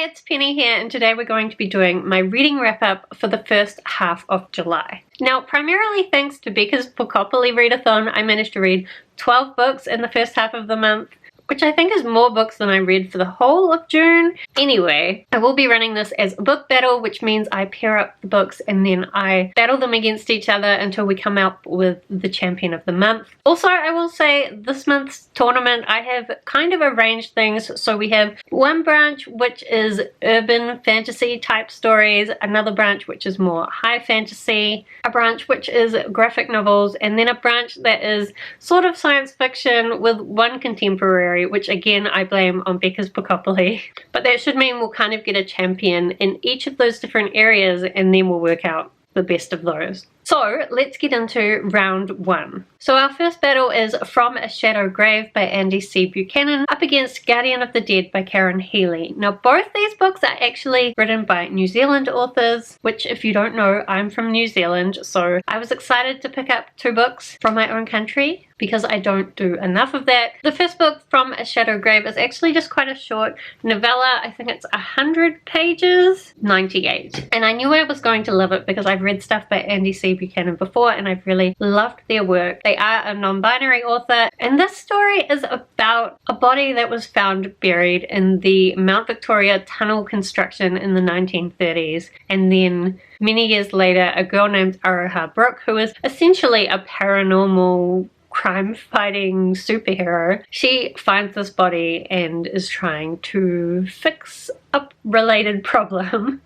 Hi, it's Penny here, and today we're going to be doing my reading wrap-up for the first half of July. Now, primarily thanks to Becca's Bookopoly readathon, I managed to read 12 books in the first half of the month, which I think is more books than I read for the whole of June. Anyway, I will be running this as a book battle, which means I pair up the books and then I battle them against each other until we come up with the champion of the month. Also, I will say this month's tournament, I have kind of arranged things so we have one branch which is urban fantasy type stories, another branch which is more high fantasy, a branch which is graphic novels, and then a branch that is sort of science fiction with one contemporary, which again I blame on Becca's Bookopoly. But that should mean we'll kind of get a champion in each of those different areas and then we'll work out the best of those. So let's get into round one. So our first battle is From a Shadow Grave by Andy C. Buchanan up against Guardian of the Dead by Karen Healy. Now both these books are actually written by New Zealand authors, which if you don't know, I'm from New Zealand, so I was excited to pick up two books from my own country because I don't do enough of that. The first book, From a Shadow Grave, is actually just quite a short novella. I think it's 100 pages, 98. And I knew I was going to love it because I've read stuff by Andy C. Buchanan before and I've really loved their work. They are a non-binary author, and this story is about a body that was found buried in the Mount Victoria tunnel construction in the 1930s, and then many years later a girl named Aroha Brooke, who is essentially a paranormal crime-fighting superhero, she finds this body and is trying to fix a related problem.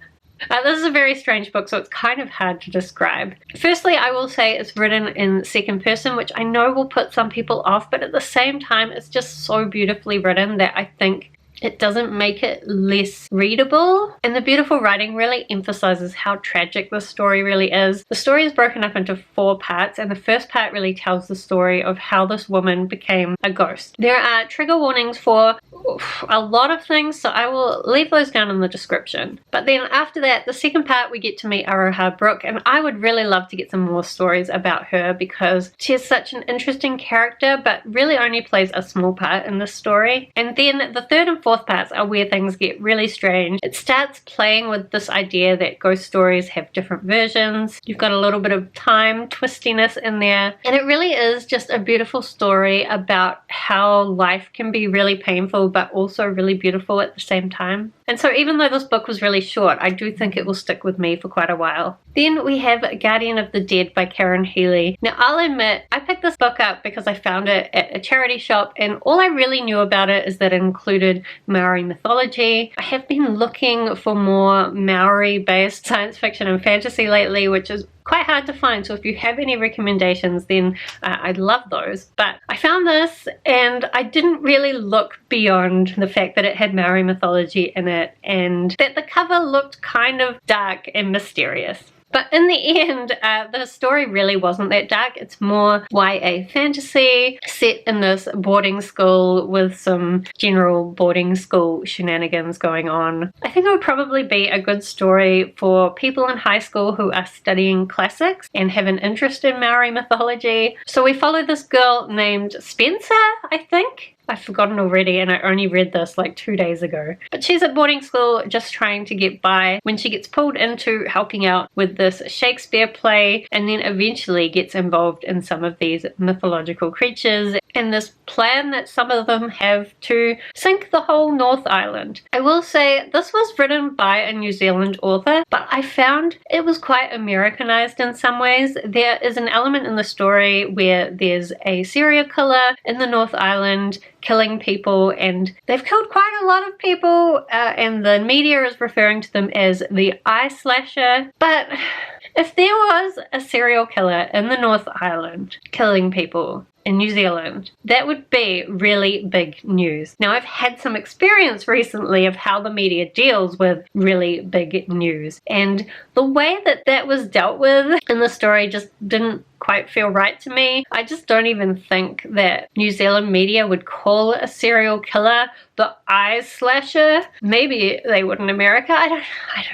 This is a very strange book, so it's kind of hard to describe. Firstly, I will say it's written in second person, which I know will put some people off, but at the same time, it's just so beautifully written that I think it doesn't make it less readable. And the beautiful writing really emphasizes how tragic this story really is. The story is broken up into 4 parts, and the first part really tells the story of how this woman became a ghost. There are trigger warnings for a lot of things, so I will leave those down in the description. But then after that, the second part, we get to meet Aroha Brooke, and I would really love to get some more stories about her because she is such an interesting character, but really only plays a small part in this story. And then the third and fourth parts are where things get really strange. It starts playing with this idea that ghost stories have different versions. You've got a little bit of time twistiness in there, and it really is just a beautiful story about how life can be really painful but also really beautiful at the same time. And so even though this book was really short, I do think it will stick with me for quite a while. Then we have Guardian of the Dead by Karen Healy. Now I'll admit, I picked this book up because I found it at a charity shop, and all I really knew about it is that it included Maori mythology. I have been looking for more Maori-based science fiction and fantasy lately, which is quite hard to find, so if you have any recommendations, then I'd love those. But I found this and I didn't really look beyond the fact that it had Maori mythology in it and that the cover looked kind of dark and mysterious. But in the end, the story really wasn't that dark. It's more YA fantasy set in this boarding school with some general boarding school shenanigans going on. I think it would probably be a good story for people in high school who are studying classics and have an interest in Maori mythology. So we follow this girl named Spencer, I think. I've forgotten already, and I only read this like 2 days ago. But she's at boarding school just trying to get by when she gets pulled into helping out with this Shakespeare play, and then eventually gets involved in some of these mythological creatures and this plan that some of them have to sink the whole North Island. I will say this was written by a New Zealand author, but I found it was quite Americanized in some ways. There is an element in the story where there's a serial killer in the North Island killing people, and they've killed quite a lot of people, and the media is referring to them as the eye slasher. But if there was a serial killer in the North Island killing people in New Zealand, that would be really big news. Now, I've had some experience recently of how the media deals with really big news, and the way that that was dealt with in the story just didn't quite feel right to me. I just don't even think that New Zealand media would call a serial killer the eye slasher. Maybe they would in America. I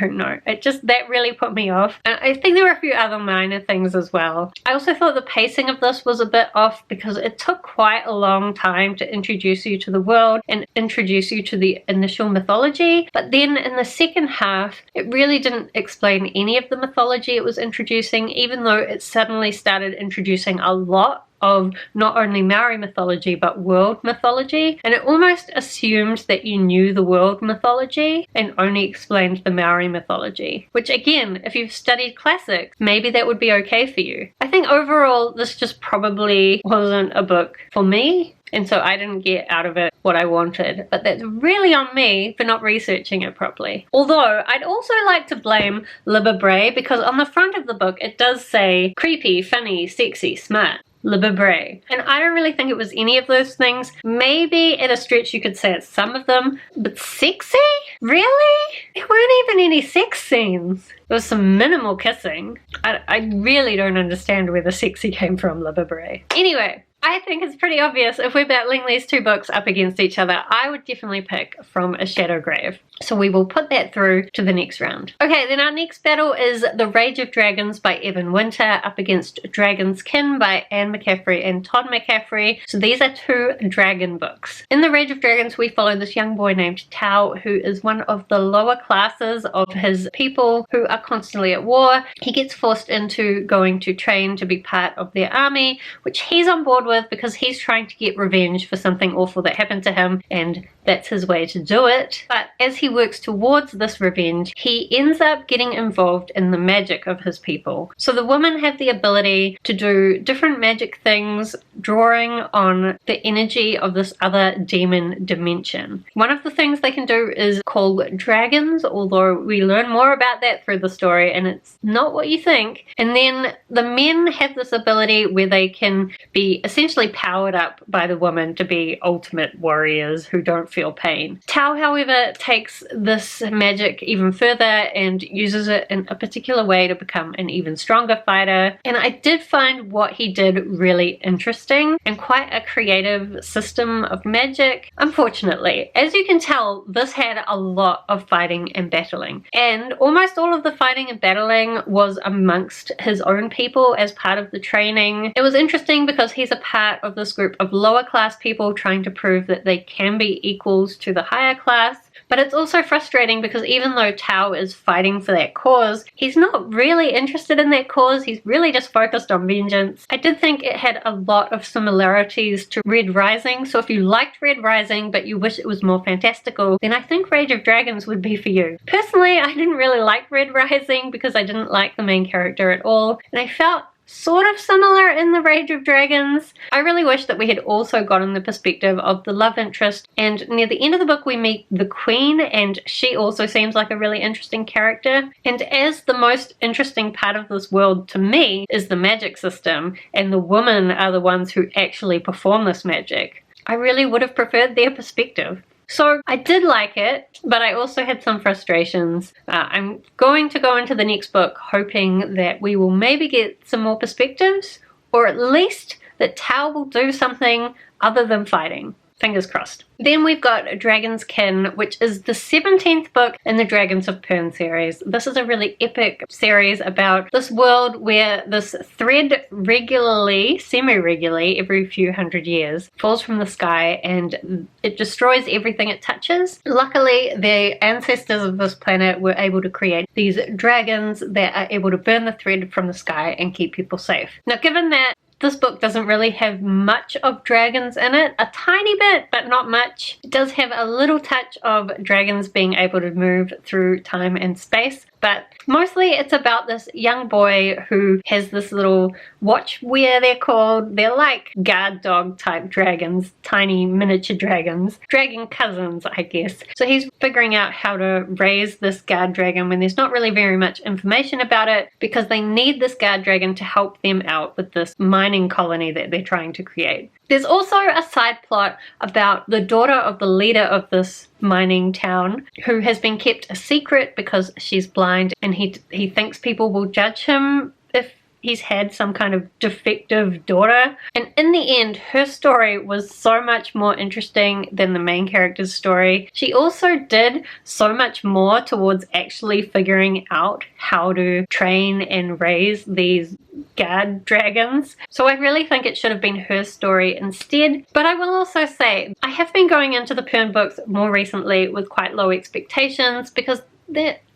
don't know. That really put me off. And I think there were a few other minor things as well. I also thought the pacing of this was a bit off because because it took quite a long time to introduce you to the world and introduce you to the initial mythology. But then in the second half, it really didn't explain any of the mythology it was introducing, even though it suddenly started introducing a lot of not only Maori mythology but world mythology, and it almost assumed that you knew the world mythology and only explained the Maori mythology, which again, if you've studied classics, maybe that would be okay for you. I think overall this just probably wasn't a book for me, and so I didn't get out of it what I wanted, but that's really on me for not researching it properly. Although I'd also like to blame Libba Bray, because on the front of the book it does say creepy, funny, sexy, smart. Libba Bray. And I don't really think it was any of those things. Maybe at a stretch you could say it's some of them, but sexy? Really? There weren't even any sex scenes. There was some minimal kissing. I really don't understand where the sexy came from, Libba Bray. Anyway, I think it's pretty obvious if we're battling these two books up against each other, I would definitely pick From a Shadow Grave. So we will put that through to the next round. Okay, then our next battle is The Rage of Dragons by Evan Winter up against Dragon's Kin by Anne McCaffrey and Todd McCaffrey. So these are two dragon books. In The Rage of Dragons, we follow this young boy named Tao, who is one of the lower classes of his people who are constantly at war. He gets forced into going to train to be part of their army, which he's on board with because he's trying to get revenge for something awful that happened to him, and that's his way to do it. But as he works towards this revenge, he ends up getting involved in the magic of his people. So the women have the ability to do different magic things, drawing on the energy of this other demon dimension. One of the things they can do is call dragons, although we learn more about that through the story and it's not what you think. And then the men have this ability where they can be essentially powered up by the woman to be ultimate warriors who don't feel pain. Tao, however, takes this magic even further and uses it in a particular way to become an even stronger fighter. And I did find what he did really interesting and quite a creative system of magic. Unfortunately, as you can tell, this had a lot of fighting and battling. And almost all of the fighting and battling was amongst his own people as part of the training. It was interesting because he's a part of this group of lower class people trying to prove that they can be equals to the higher class. But it's also frustrating because even though Tao is fighting for that cause, he's not really interested in that cause. He's really just focused on vengeance. I did think it had a lot of similarities to Red Rising, so if you liked Red Rising but you wish it was more fantastical, then I think Rage of Dragons would be for you. Personally, I didn't really like Red Rising because I didn't like the main character at all, and I felt sort of similar in The Rage of Dragons. I really wish that we had also gotten the perspective of the love interest, and near the end of the book we meet the Queen, and she also seems like a really interesting character. And as the most interesting part of this world to me is the magic system, and the women are the ones who actually perform this magic, I really would have preferred their perspective. So I did like it, but I also had some frustrations. I'm going to go into the next book hoping that we will maybe get some more perspectives, or at least that Tao will do something other than fighting. Fingers crossed. Then we've got Dragon's Kin, which is the 17th book in the Dragons of Pern series. This is a really epic series about this world where this thread regularly, semi-regularly, every few hundred years, falls from the sky and it destroys everything it touches. Luckily, the ancestors of this planet were able to create these dragons that are able to burn the thread from the sky and keep people safe. Now, given that this book doesn't really have much of dragons in it, a tiny bit, but not much. It does have a little touch of dragons being able to move through time and space, but mostly it's about this young boy who has this little watch where they're called. They're like guard dog type dragons, tiny miniature dragons, dragon cousins, I guess. So he's figuring out how to raise this guard dragon when there's not really very much information about it, because they need this guard dragon to help them out with this mining colony that they're trying to create. There's also a side plot about the daughter of the leader of this mining town who has been kept a secret because she's blind, and he thinks people will judge him if he's had some kind of defective daughter. And in the end, her story was so much more interesting than the main character's story. She also did so much more towards actually figuring out how to train and raise these guard dragons. So I really think it should have been her story instead. But I will also say, I have been going into the Pern books more recently with quite low expectations because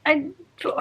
I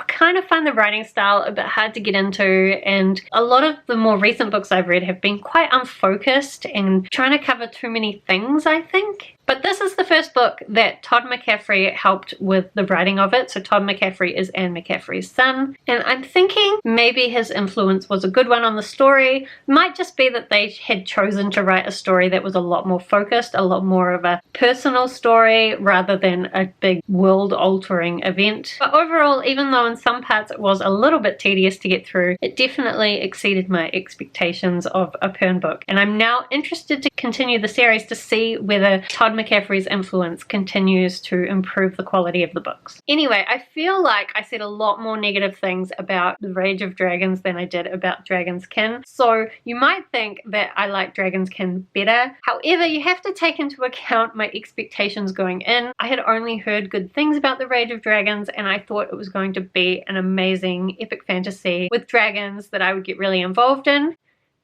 kind of find the writing style a bit hard to get into, and a lot of the more recent books I've read have been quite unfocused and trying to cover too many things, I think. But this is the first book that Todd McCaffrey helped with the writing of it. So Todd McCaffrey is Anne McCaffrey's son. And I'm thinking maybe his influence was a good one on the story. It might just be that they had chosen to write a story that was a lot more focused, a lot more of a personal story rather than a big world-altering event. But overall, even though in some parts it was a little bit tedious to get through, it definitely exceeded my expectations of a Pern book. And I'm now interested to continue the series to see whether Todd McCaffrey's influence continues to improve the quality of the books. Anyway, I feel like I said a lot more negative things about The Rage of Dragons than I did about Dragon's Kin. So you might think that I like Dragon's Kin better. However, you have to take into account my expectations going in. I had only heard good things about The Rage of Dragons, and I thought it was going to be an amazing epic fantasy with dragons that I would get really involved in.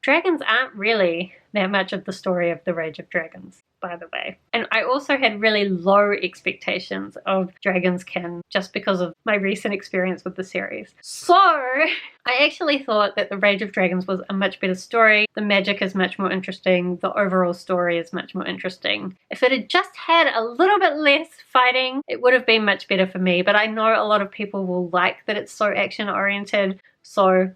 Dragons aren't really that much of the story of The Rage of Dragons, by the way. And I also had really low expectations of Dragon's Kin just because of my recent experience with the series. So I actually thought that The Rage of Dragons was a much better story. The magic is much more interesting. The overall story is much more interesting. If it had just had a little bit less fighting, it would have been much better for me. But I know a lot of people will like that it's so action-oriented. So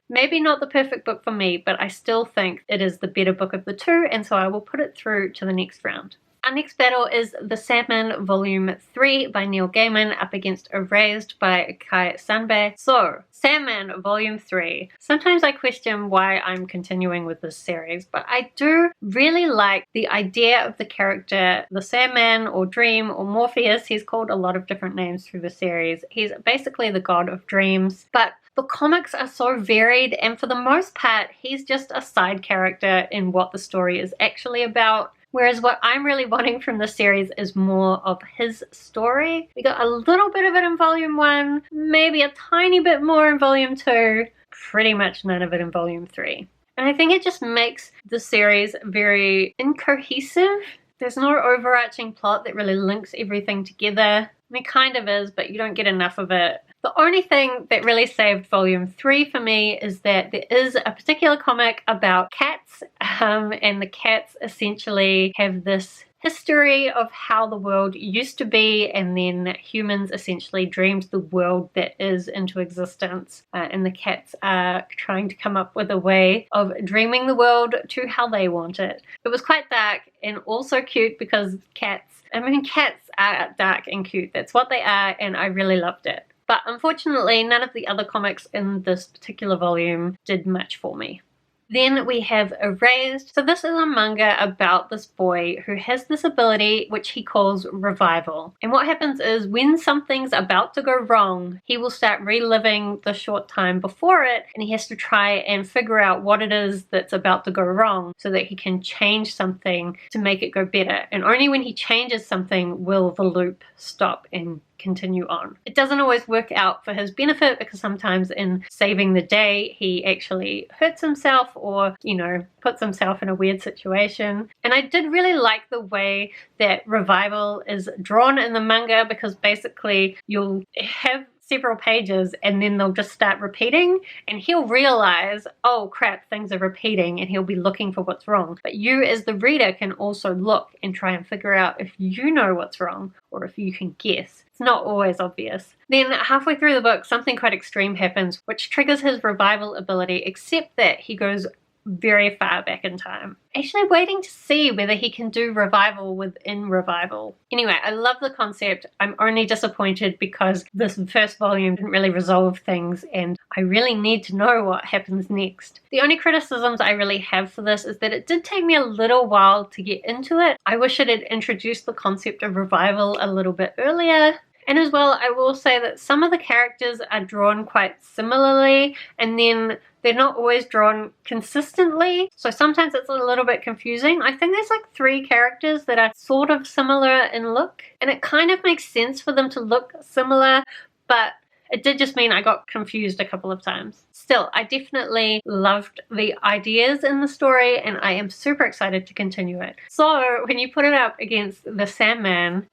maybe not the perfect book for me, but I still think it is the better book of the two, and so I will put it through to the next round. Our next battle is The Sandman Volume 3 by Neil Gaiman up against Erased by Kai Sanbei. So, Sandman Volume 3. Sometimes I question why I'm continuing with this series, but I do really like the idea of the character, the Sandman or Dream or Morpheus. He's called a lot of different names through the series. He's basically the god of dreams, but the comics are so varied, and for the most part, he's just a side character in what the story is actually about. Whereas what I'm really wanting from the series is more of his story. We got a little bit of it in Volume 1, maybe a tiny bit more in Volume 2, pretty much none of it in Volume 3. And I think it just makes the series very incohesive. There's no overarching plot that really links everything together. I mean, it kind of is, but you don't get enough of it. The only thing that really saved Volume 3 for me is that there is a particular comic about cats, and the cats essentially have this history of how the world used to be, and then humans essentially dreamed the world that is into existence, and the cats are trying to come up with a way of dreaming the world to how they want it. It was quite dark and also cute because cats are dark and cute. That's what they are, and I really loved it. But unfortunately, none of the other comics in this particular volume did much for me. Then we have Erased. So this is a manga about this boy who has this ability which he calls revival. And what happens is when something's about to go wrong, he will start reliving the short time before it, and he has to try and figure out what it is that's about to go wrong so that he can change something to make it go better. And only when he changes something will the loop stop and continue on. It doesn't always work out for his benefit because sometimes in saving the day he actually hurts himself or, puts himself in a weird situation. And I did really like the way that revival is drawn in the manga because basically you'll have several pages and then they'll just start repeating and he'll realize, oh crap, things are repeating, and he'll be looking for what's wrong. But you as the reader can also look and try and figure out if you know what's wrong or if you can guess. It's not always obvious. Then halfway through the book, something quite extreme happens which triggers his revival ability, except that he goes very far back in time. Actually waiting to see whether he can do revival within revival. Anyway, I love the concept. I'm only disappointed because this first volume didn't really resolve things and I really need to know what happens next. The only criticisms I really have for this is that it did take me a little while to get into it. I wish it had introduced the concept of revival a little bit earlier. And as well, I will say that some of the characters are drawn quite similarly, and then they're not always drawn consistently, so sometimes it's a little bit confusing. I think there's like 3 characters that are sort of similar in look, and it kind of makes sense for them to look similar, but it did just mean I got confused a couple of times. Still, I definitely loved the ideas in the story, and I am super excited to continue it. So when you put it up against The Sandman,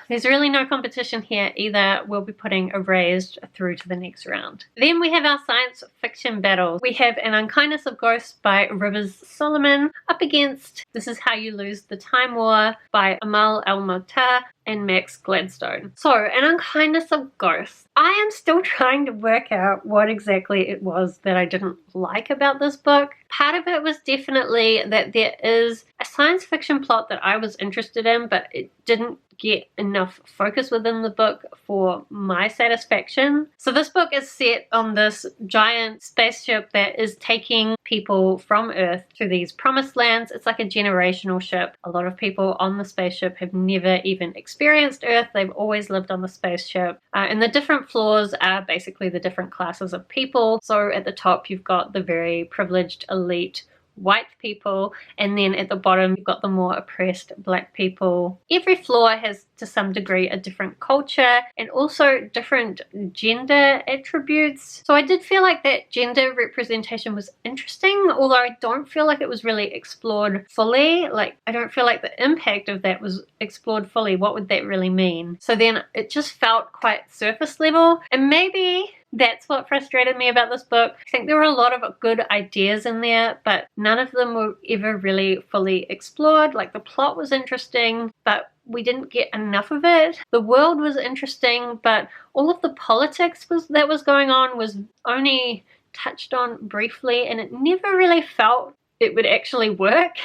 there's really no competition here. Either we'll be putting Erased through to the next round. Then we have our science fiction battles. We have An Unkindness of Ghosts by Rivers Solomon up against This Is How You Lose the Time War by Amal El-Moutar and Max Gladstone. So, An Unkindness of Ghosts. I am still trying to work out what exactly it was that I didn't like about this book. Part of it was definitely that there is a science fiction plot that I was interested in, but it didn't get enough focus within the book for my satisfaction. So this book is set on this giant spaceship that is taking people from Earth to these promised lands. It's like a generational ship. A lot of people on the spaceship have never even experienced Earth. They've always lived on the spaceship. And the different floors are basically the different classes of people. So at the top you've got the very privileged elite white people, and then at the bottom you've got the more oppressed black people. Every floor has to some degree a different culture and also different gender attributes. So I did feel like that gender representation was interesting, although I don't feel like it was really explored fully. Like, I don't feel like the impact of that was explored fully. What would that really mean? So then it just felt quite surface level, and maybe that's what frustrated me about this book. I think there were a lot of good ideas in there, but none of them were ever really fully explored. Like, the plot was interesting, but we didn't get enough of it. The world was interesting, but all of the politics that was going on was only touched on briefly, and it never really felt it would actually work.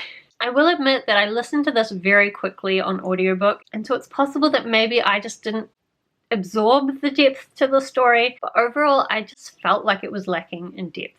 I will admit that I listened to this very quickly on audiobook, and so it's possible that maybe I just didn't absorb the depth to the story, but overall I just felt like it was lacking in depth.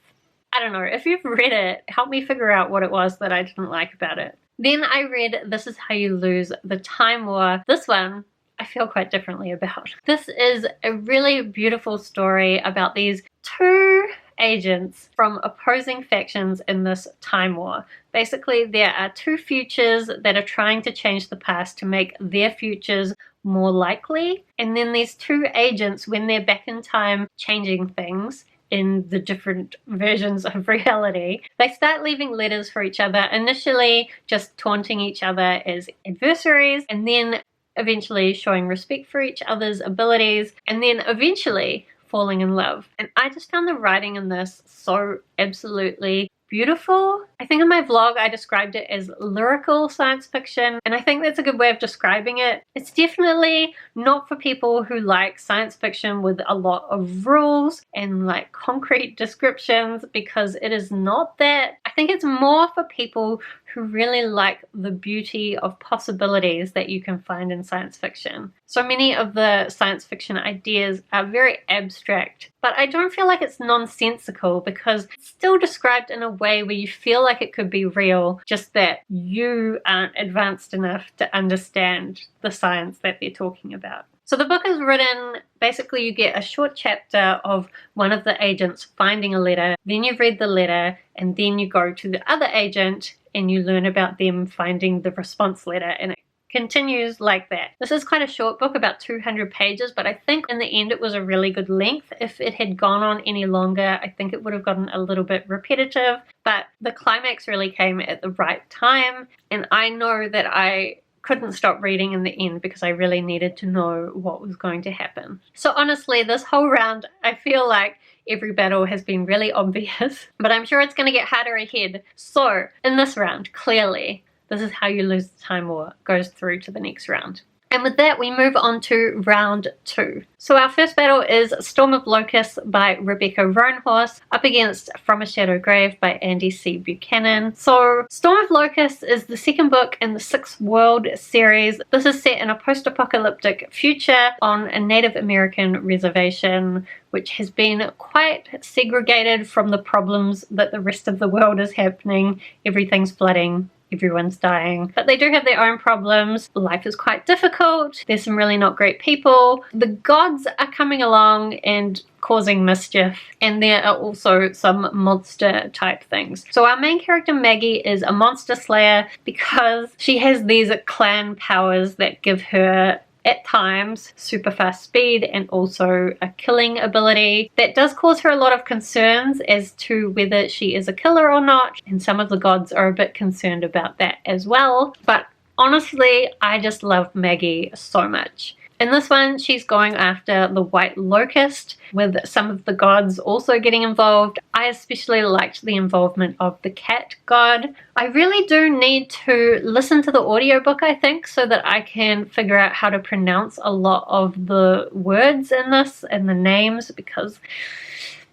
I don't know, if you've read it, help me figure out what it was that I didn't like about it. Then I read This Is How You Lose the Time War. This one I feel quite differently about. This is a really beautiful story about these 2 agents from opposing factions in this time war. Basically, there are 2 futures that are trying to change the past to make their futures more likely, and then these 2 agents, when they're back in time changing things in the different versions of reality, they start leaving letters for each other, initially just taunting each other as adversaries, and then eventually showing respect for each other's abilities, and then eventually falling in love. And I just found the writing in this so absolutely beautiful. I think in my vlog I described it as lyrical science fiction, and I think that's a good way of describing it. It's definitely not for people who like science fiction with a lot of rules and like concrete descriptions, because it is not that. I think it's more for people who really like the beauty of possibilities that you can find in science fiction. So many of the science fiction ideas are very abstract, but I don't feel like it's nonsensical because it's still described in a way where you feel like it could be real, just that you aren't advanced enough to understand the science that they're talking about. So the book is written, basically you get a short chapter of one of the agents finding a letter, then you read the letter, and then you go to the other agent and you learn about them finding the response letter, and it continues like that. This is quite a short book, about 200 pages, but I think in the end it was a really good length. If it had gone on any longer, I think it would have gotten a little bit repetitive, but the climax really came at the right time, and I know that I couldn't stop reading in the end because I really needed to know what was going to happen. So honestly, this whole round, I feel like every battle has been really obvious, but I'm sure it's going to get harder ahead. So in this round, clearly, This Is How You Lose the Time War goes through to the next round. And with that, we move on to round 2. So our first battle is Storm of Locusts by Rebecca Roanhorse up against From a Shadow Grave by Andy C. Buchanan. So Storm of Locusts is the second book in the 6 World series. This is set in a post-apocalyptic future on a Native American reservation, which has been quite segregated from the problems that the rest of the world is happening. Everything's flooding. everyone's dying. But they do have their own problems. Life is quite difficult. There's some really not great people. The gods are coming along and causing mischief, and there are also some monster type things. So our main character Maggie is a monster slayer because she has these clan powers that give her at times super fast speed and also a killing ability that does cause her a lot of concerns as to whether she is a killer or not, and some of the gods are a bit concerned about that as well. But honestly, I just love Maggie so much. In this one, she's going after the White Locust, with some of the gods also getting involved. I especially liked the involvement of the cat god. I really do need to listen to the audiobook, I think, so that I can figure out how to pronounce a lot of the words in this and the names, because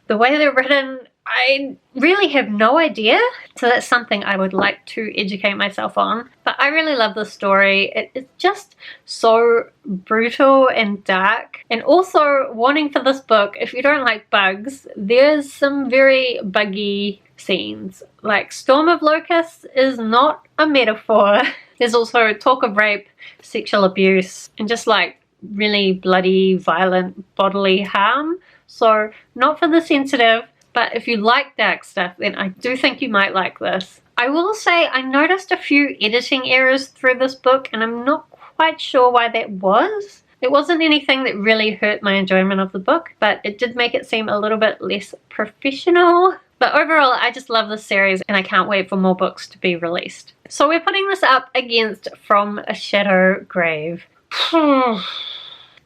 the way they're written, I really have no idea. So that's something I would like to educate myself on. But I really love this story. It's just so brutal and dark. And also, warning for this book, if you don't like bugs, there's some very buggy scenes. Like, Storm of Locusts is not a metaphor. There's also talk of rape, sexual abuse, and just like really bloody, violent bodily harm. So not for the sensitive. But if you like dark stuff, then I do think you might like this. I will say I noticed a few editing errors through this book, and I'm not quite sure why that was. It wasn't anything that really hurt my enjoyment of the book, but it did make it seem a little bit less professional. But overall, I just love this series, and I can't wait for more books to be released. So we're putting this up against From a Shadow Grave.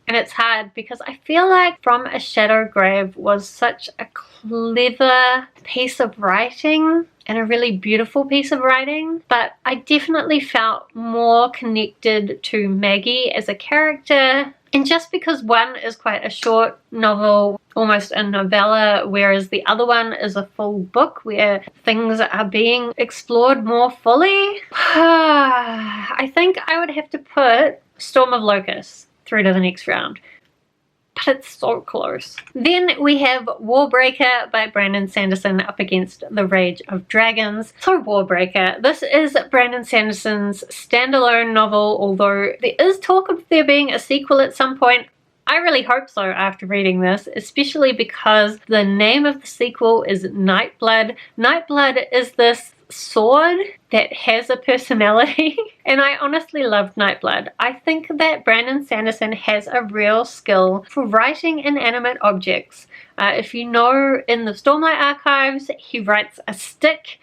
And it's hard because I feel like From a Shadow Grave was such a clever piece of writing and a really beautiful piece of writing, but I definitely felt more connected to Maggie as a character. And just because one is quite a short novel, almost a novella, whereas the other one is a full book where things are being explored more fully, I think I would have to put Storm of Locusts through to the next round. But it's so close. Then we have Warbreaker by Brandon Sanderson up against The Rage of Dragons. So Warbreaker, this is Brandon Sanderson's standalone novel, although there is talk of there being a sequel at some point. I really hope so after reading this, especially because the name of the sequel is Nightblood. Nightblood is this sword that has a personality, and I honestly loved Nightblood. I think that Brandon Sanderson has a real skill for writing inanimate objects. If you know, in the Stormlight Archives, he writes a stick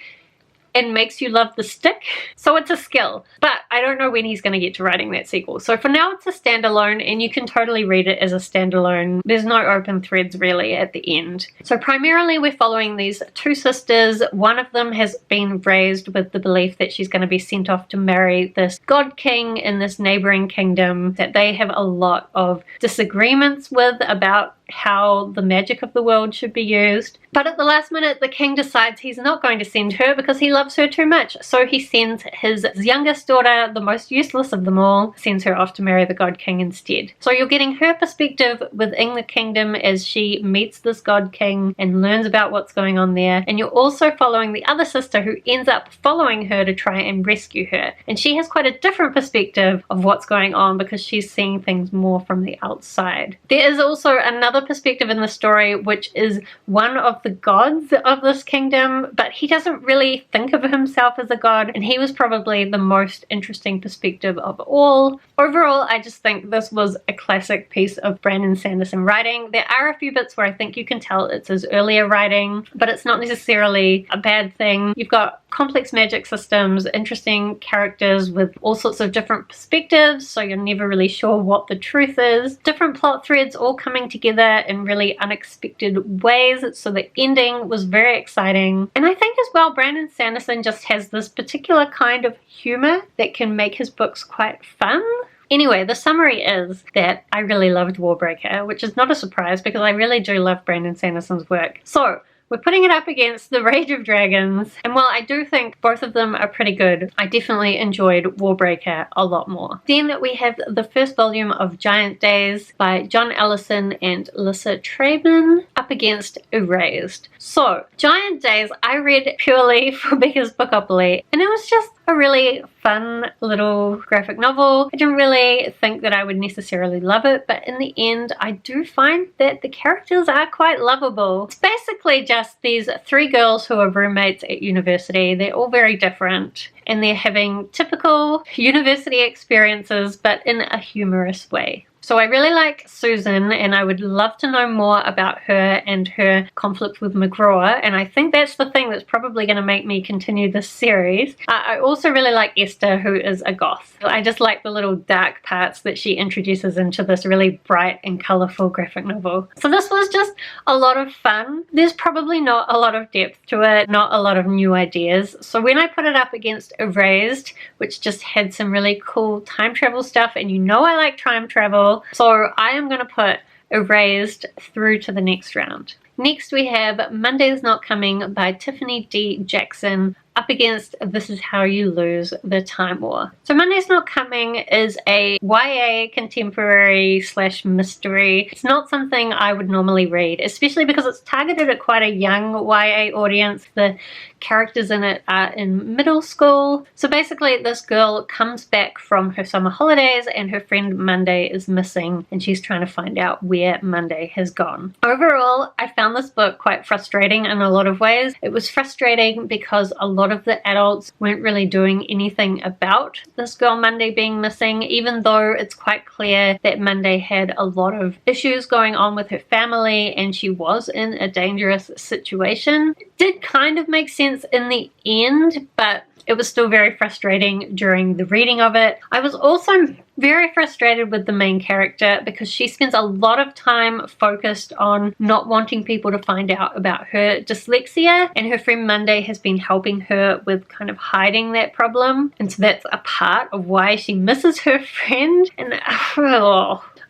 and makes you love the stick. So it's a skill, but I don't know when he's going to get to writing that sequel. So for now it's a standalone, and you can totally read it as a standalone. There's no open threads really at the end. So primarily we're following these two sisters. One of them has been raised with the belief that she's going to be sent off to marry this god king in this neighboring kingdom that they have a lot of disagreements with about how the magic of the world should be used. But at the last minute, the king decides he's not going to send her because he loves her too much. So he sends his youngest daughter, the most useless of them all, sends her off to marry the god king instead. So you're getting her perspective within the kingdom as she meets this god king and learns about what's going on there. And you're also following the other sister who ends up following her to try and rescue her. And she has quite a different perspective of what's going on because she's seeing things more from the outside. There is also another perspective in the story, which is one of the gods of this kingdom, but he doesn't really think of himself as a god, and he was probably the most interesting perspective of all. Overall, I just think this was a classic piece of Brandon Sanderson writing. There are a few bits where I think you can tell it's his earlier writing, but it's not necessarily a bad thing. You've got complex magic systems, interesting characters with all sorts of different perspectives, so you're never really sure what the truth is. Different plot threads all coming together in really unexpected ways, so the ending was very exciting. And I think as well, Brandon Sanderson just has this particular kind of humor that can make his books quite fun. Anyway, the summary is that I really loved Warbreaker, which is not a surprise because I really do love Brandon Sanderson's work. So we're putting it up against The Rage of Dragons, and while I do think both of them are pretty good, I definitely enjoyed Warbreaker a lot more. Then we have the first volume of Giant Days by John Ellison and Lissa Traben up against Erased. So, Giant Days I read purely for Becca's Bookopoly, and it was just a really fun little graphic novel. I didn't really think that I would necessarily love it, but in the end I do find that the characters are quite lovable. It's basically just these 3 girls who are roommates at university. They're all very different and they're having typical university experiences but in a humorous way. So I really like Susan and I would love to know more about her and her conflict with McGraw, and I think that's the thing that's probably going to make me continue this series. I also really like Esther, who is a goth. I just like the little dark parts that she introduces into this really bright and colourful graphic novel. So this was just a lot of fun. There's probably not a lot of depth to it, not a lot of new ideas. So when I put it up against Erased, which just had some really cool time travel stuff, and you know I like time travel, so I am going to put Erased through to the next round. Next we have Monday's Not Coming by Tiffany D. Jackson up against This Is How You Lose the Time War. So Monday's Not Coming is a YA contemporary / mystery. It's not something I would normally read, especially because it's targeted at quite a young YA audience. The characters in it are in middle school. So basically this girl comes back from her summer holidays and her friend Monday is missing and she's trying to find out where Monday has gone. Overall, I found this book quite frustrating in a lot of ways. It was frustrating because a lot of the adults weren't really doing anything about this girl Monday being missing, even though it's quite clear that Monday had a lot of issues going on with her family and she was in a dangerous situation. It did kind of make sense in the end, but it was still very frustrating during the reading of it. I was also very frustrated with the main character because she spends a lot of time focused on not wanting people to find out about her dyslexia, and her friend Monday has been helping her with kind of hiding that problem, and so that's a part of why she misses her friend. And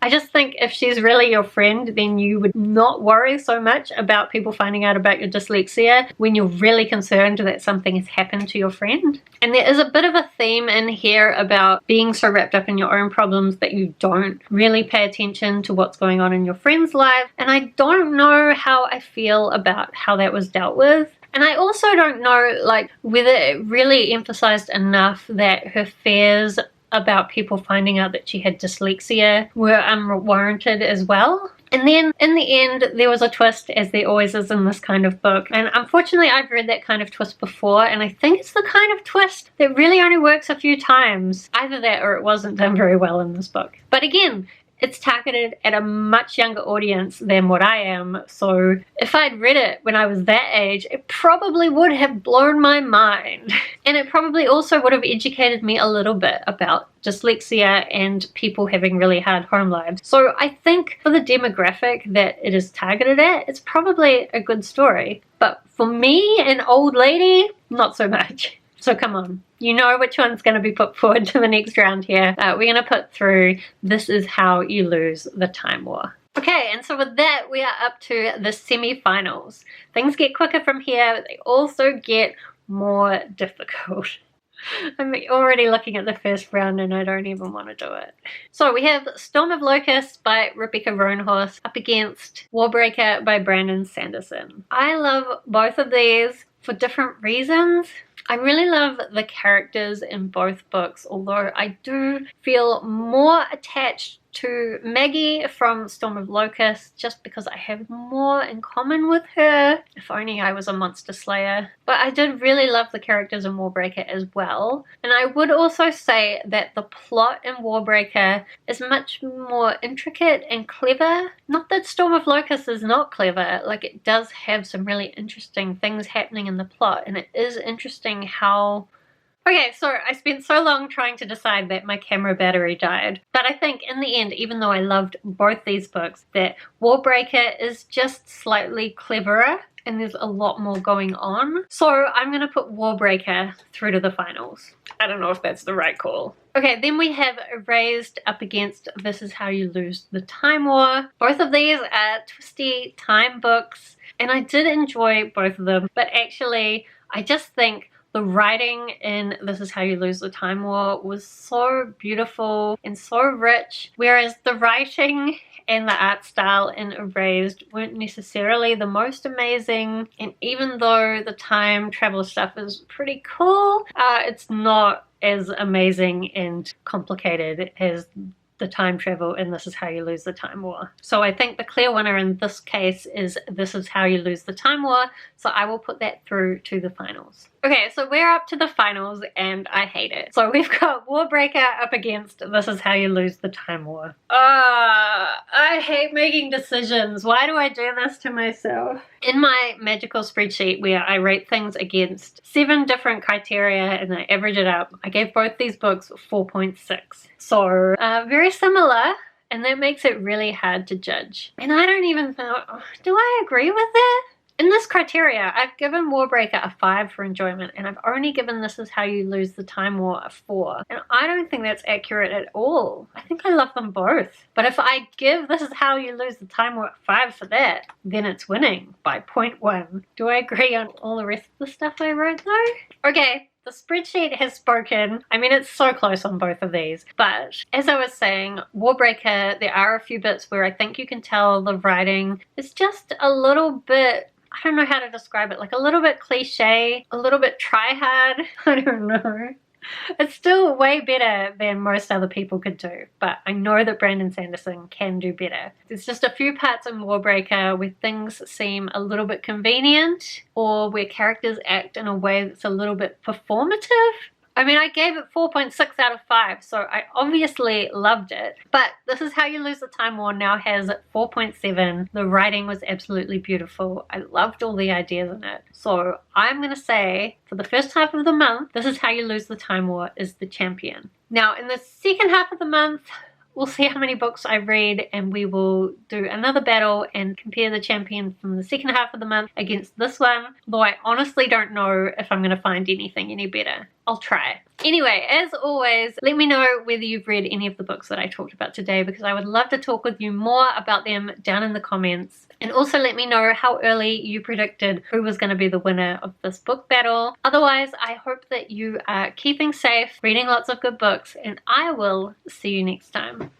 I just think if she's really your friend, then you would not worry so much about people finding out about your dyslexia when you're really concerned that something has happened to your friend. And there is a bit of a theme in here about being so wrapped up in your own problems that you don't really pay attention to what's going on in your friend's life. And I don't know how I feel about how that was dealt with. And I also don't know, like, whether it really emphasized enough that her fears about people finding out that she had dyslexia were unwarranted as well. And then in the end there was a twist, as there always is in this kind of book, and unfortunately I've read that kind of twist before and I think it's the kind of twist that really only works a few times. Either that or it wasn't done very well in this book. But again, it's targeted at a much younger audience than what I am, so if I'd read it when I was that age, it probably would have blown my mind. And it probably also would have educated me a little bit about dyslexia and people having really hard home lives. So I think for the demographic that it is targeted at, it's probably a good story. But for me, an old lady, not so much. So come on, you know which one's going to be put forward to the next round here. We're going to put through This Is How You Lose the Time War. Okay, and so with that, we are up to the semi-finals. Things get quicker from here, but they also get more difficult. I'm already looking at the first round and I don't even want to do it. So we have Storm of Locusts by Rebecca Roanhorse up against Warbreaker by Brandon Sanderson. I love both of these for different reasons. I really love the characters in both books, although I do feel more attached to Maggie from Storm of Locusts just because I have more in common with her. If only I was a monster slayer. But I did really love the characters in Warbreaker as well. And I would also say that the plot in Warbreaker is much more intricate and clever. Not that Storm of Locusts is not clever, like it does have some really interesting things happening in the plot, and it is interesting how... Okay, so I spent so long trying to decide that my camera battery died, but I think in the end, even though I loved both these books, that Warbreaker is just slightly cleverer and there's a lot more going on. So I'm going to put Warbreaker through to the finals. I don't know if that's the right call. Okay, then we have Erased up against This Is How You Lose the Time War. Both of these are twisty time books, and I did enjoy both of them, but actually I just think The writing in This Is How You Lose the Time War was so beautiful and so rich, whereas the writing and the art style in Erased weren't necessarily the most amazing. And even though the time travel stuff is pretty cool, it's not as amazing and complicated as the time travel and This Is How You Lose the Time War. So I think the clear winner in this case is This Is How You Lose the Time War, so I will put that through to the finals. Okay, so we're up to the finals and I hate it. So we've got Warbreaker up against This Is How You Lose the Time War. I hate making decisions. Why do I do this to myself? In my magical spreadsheet where I rate things against 7 different criteria and I average it up, I gave both these books 4.6. So very similar, and that makes it really hard to judge. And I don't even know, do I agree with it? In this criteria, I've given Warbreaker a 5 for enjoyment, and I've only given This Is How You Lose the Time War a 4. And I don't think that's accurate at all. I think I love them both. But if I give This Is How You Lose the Time War a 5 for that, then it's winning by 0.1. Do I agree on all the rest of the stuff I wrote though? Okay. The spreadsheet has spoken. I mean, it's so close on both of these. But as I was saying, Warbreaker, there are a few bits where I think you can tell the writing is just a little bit, I don't know how to describe it, like a little bit cliche, a little bit try-hard. I don't know. It's still way better than most other people could do, but I know that Brandon Sanderson can do better. There's just a few parts in Warbreaker where things seem a little bit convenient, or where characters act in a way that's a little bit performative. I mean, I gave it 4.6 out of 5, so I obviously loved it. But This Is How You Lose the Time War now has 4.7. The writing was absolutely beautiful. I loved all the ideas in it. So I'm going to say, for the first half of the month, This Is How You Lose the Time War is the champion. Now, in the second half of the month, we'll see how many books I read, and we will do another battle and compare the champion from the second half of the month against this one, though I honestly don't know if I'm going to find anything any better. I'll try. Anyway, as always, let me know whether you've read any of the books that I talked about today, because I would love to talk with you more about them down in the comments. And also let me know how early you predicted who was going to be the winner of this book battle. Otherwise, I hope that you are keeping safe, reading lots of good books, and I will see you next time.